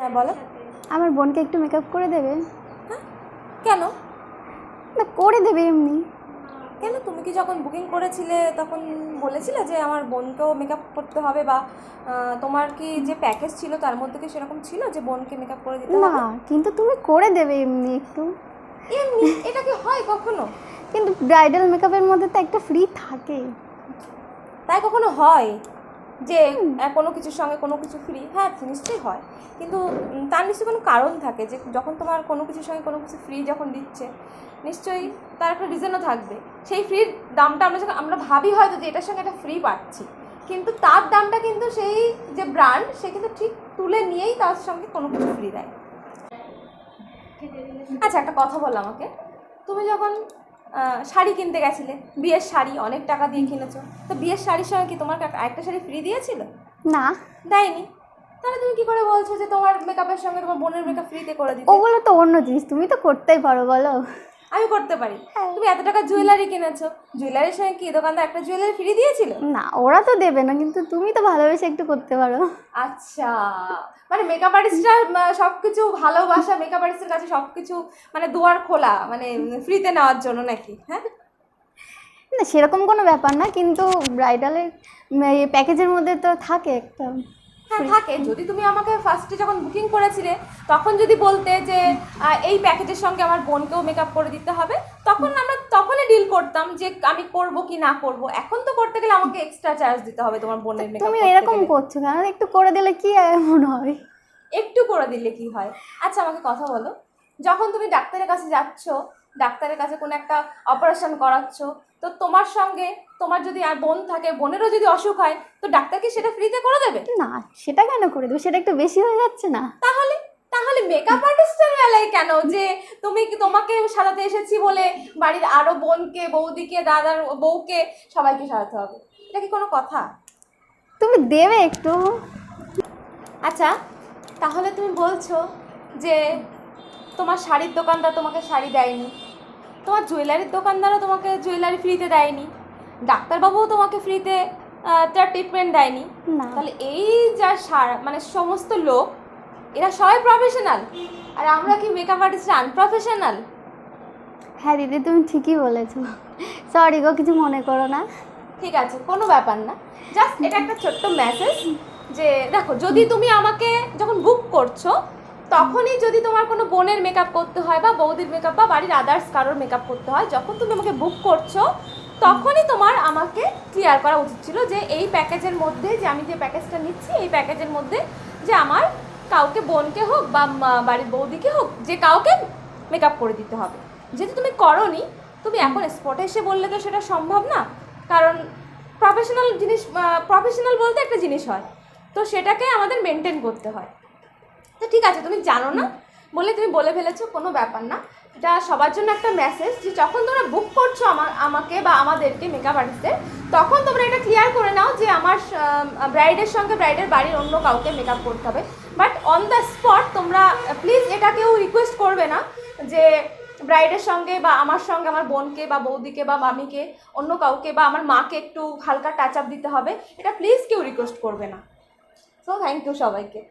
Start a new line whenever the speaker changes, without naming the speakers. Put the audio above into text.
হ্যাঁ বলো।
আমার বোনকে একটু মেকআপ করে দেবে?
হ্যাঁ কেন?
না, করে দেবে এমনি।
কেন, তুমি কি যখন বুকিং করেছিলে তখন বলেছিলে যে আমার বোনকেও মেকআপ করতে হবে, বা তোমার কি যে প্যাকেজ ছিল তার মধ্যে কি সেরকম ছিল যে বোনকে মেকআপ করে দিতে
না,
হবে?
কিন্তু তুমি করে দেবে এমনি একটু।
এমনি এটা কি হয় কখনো?
কিন্তু ব্রাইডাল মেকআপের মধ্যে তো একটা ফ্রি থাকে।
তাই কখনো হয় যে কোনো কিছুর সঙ্গে কোনো কিছু ফ্রি? হ্যাঁ নিশ্চয়ই হয়, কিন্তু তার নিশ্চয়ই কোনো কারণ থাকে যে যখন তোমার কোনো কিছুর সঙ্গে কোনো কিছু ফ্রি যখন দিচ্ছে নিশ্চয়ই তার একটা রিজনও থাকবে। সেই ফ্রির দামটা আমরা ভাবি হয়তো যে এটার সঙ্গে একটা ফ্রি পাচ্ছি, কিন্তু তার দামটা কিন্তু সেই যে ব্র্যান্ড সে কিন্তু ঠিক তুলে নিয়েই তার সঙ্গে কোনো কিছু ফ্রি দেয়। আচ্ছা একটা কথা বলো আমাকে, তুমি যখন শাড়ি কিনতে গেছিলে, বিয়ের শাড়ি অনেক টাকা দিয়ে কিনেছো, তো বিয়ের শাড়ির সঙ্গে কি তোমার আরেকটা শাড়ি ফ্রি দিয়েছিল?
না,
দেয়নি। তাহলে তুমি কি করে বলছো যে তোমার মেকআপের সঙ্গে তোমার বোনের মেকআপ ফ্রিতে করে দিতে?
ওগুলো তো অন্য জিনিস, তুমি তো করতেই পারো, বলো।
আমি করতে পারি? তুমি এত টাকা জুয়েলারি কিনেছো, জুয়েলারির সঙ্গে কি দোকানদার একটা জুয়েলারি ফ্রি দিয়েছিল?
না, ওরা তো দেবে না, কিন্তু তুমি তো ভালোবেসে একটু করতে পারো।
আচ্ছা, মানে মেকআপ আর্টিস্টরা সব কিছু ভালোবাসা, মেকআপ আর্টিস্টের কাছে সব কিছু মানে দুয়ার খোলা, মানে ফ্রিতে নেওয়ার জন্য নাকি? হ্যাঁ
না, সেরকম কোনো ব্যাপার না, কিন্তু ব্রাইডালের প্যাকেজের মধ্যে তো থাকে একটা।
হ্যাঁ থাকে। যদি তুমি আমাকে ফার্স্টে যখন বুকিং করেছিলে তখন যদি বলতে যে এই প্যাকেজের সঙ্গে আমার বোনকেও মেকআপ করে দিতে হবে, তখন আমরা তখনই ডিল করতাম যে আমি করব কি না করব। এখন তো করতে গেলে আমাকে এক্সট্রা চার্জ দিতে হবে তোমার বোনের মেকআপ
তুমি
করতে
এরকম
গেলে।
করছো কেন? একটু করে দিলে কি এমন হয়?
একটু করে দিলে কি হয়? আচ্ছা আমাকে কথা বলো, যখন তুমি ডাক্তারের কাছে যাচ্ছ, ডাক্তারের কাছে কোনো একটা অপারেশন করাচ্ছ, তো তোমার সঙ্গে তোমার যদি আর বোন থাকে, বোনেরও যদি অসুখ হয়, তো ডাক্তার কি সেটা ফ্রিতে করে দেবে?
না, সেটা কেন করে দেবে? সেটা একটু বেশি হয়ে যাচ্ছে না?
তাহলে তাহলে মেকআপ আর্টিস্টের বেলায় কেন যে তোমাকে সাজাতে এসেছি বলে বাড়ির আরো বোনকে, বৌদিকে, দাদার বউকে সবাইকে সাজাতে হবে? এটা কি কোনো কথা?
তুমি দেবে একটু।
আচ্ছা তাহলে তুমি বলছো যে তোমার শাড়ির দোকানদার তোমাকে শাড়ি দেয়নি, তোমার জুয়েলারির দোকানদারও তোমাকে জুয়েলারি ফ্রিতে দেয়নি, ডাক্তারবাবুও তোমাকে ফ্রিতে তার ট্রিটমেন্ট দেয়নি,
না,
তাহলে এই যা মানে সমস্ত লোক এরা সবাই প্রফেশনাল, আর আমরা কি মেকআপ আর্টিস্ট আনপ্রফেশনাল?
হ্যাঁ দিদি, তুমি ঠিকই বলেছো। সরি গো, কিছু মনে করো না।
ঠিক আছে, কোনো ব্যাপার না। জাস্ট এটা একটা ছোট্ট মেসেজ যে দেখো, যদি তুমি আমাকে যখন বুক করছো তখনই যদি তোমার কোনো বোনের মেকআপ করতে হয় বা বৌদির মেকআপ বা বাড়ির আদার্স কারোর মেকআপ করতে হয়, যখন তুমি আমাকে বুক করছো তখনই তোমার আমাকে ক্লিয়ার করা উচিত ছিল যে এই প্যাকেজের মধ্যে, যে আমি যে প্যাকেজটা নিচ্ছি এই প্যাকেজের মধ্যে যে আমার কাউকে, বোনকে হোক বা বাড়ির বৌদিকে হোক, যে কাউকে মেকআপ করে দিতে হবে। যেহেতু তুমি করোনি, তুমি এখন স্পটে এসে বললে তো সেটা সম্ভব না, কারণ প্রফেশনাল জিনিস, প্রফেশনাল বলতে একটা জিনিস হয়, তো সেটাকে আমাদের মেনটেন করতে হয়। তো ঠিক আছে, তুমি জানো না বলে তুমি বলে ফেলেছো, কোনো ব্যাপার না। এটা সবার জন্য একটা মেসেজ যে যখন তোমরা বুক করছো আমাকে বা আমাদেরকে মেকআপ আর্টিস্টের, তখন তোমরা এটা ক্লিয়ার করে নাও যে আমার ব্রাইডের সঙ্গে ব্রাইডের বাড়ির অন্য কাউকে মেকআপ করতে হবে। বাট অন দ্য স্পট তোমরা প্লিজ এটা কেউ রিকোয়েস্ট করবে না যে ব্রাইডের সঙ্গে বা আমার সঙ্গে আমার বোনকে বা বৌদিকে বা মামিকে, অন্য কাউকে বা আমার মাকে একটু হালকা টাচ আপ দিতে হবে, এটা প্লিজ কেউ রিকোয়েস্ট করবে না। সো থ্যাংক ইউ সবাইকে।